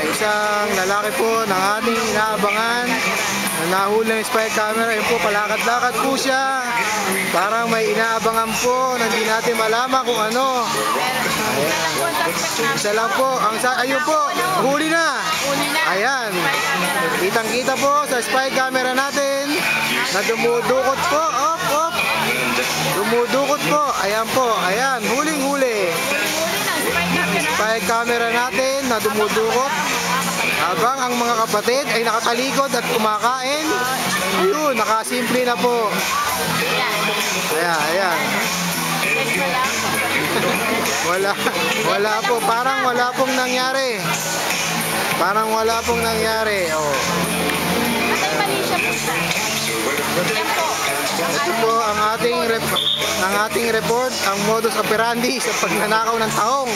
Isang lalaki po ng ating inaabangan na nahuli ng spy camera. Yun po, palakad-lakad po siya. Parang may inaabangan po na hindi natin malaman kung ano. Isa lang po. Ayun po, huli na. Ayan. Kitang-kita po sa spy camera natin na dumudukot po. Op. Dumudukot po. Ayan po. Ayan. Huling-huli. Spy camera natin na dumudukot habang ang mga kapatid ay nakatalikod at kumakain. Ayun, nakasimple na po. Ayan. Wala po. Parang wala pong nangyari. Oh. Ito po ang ating report, ang modus operandi sa pagnanakaw ng taong.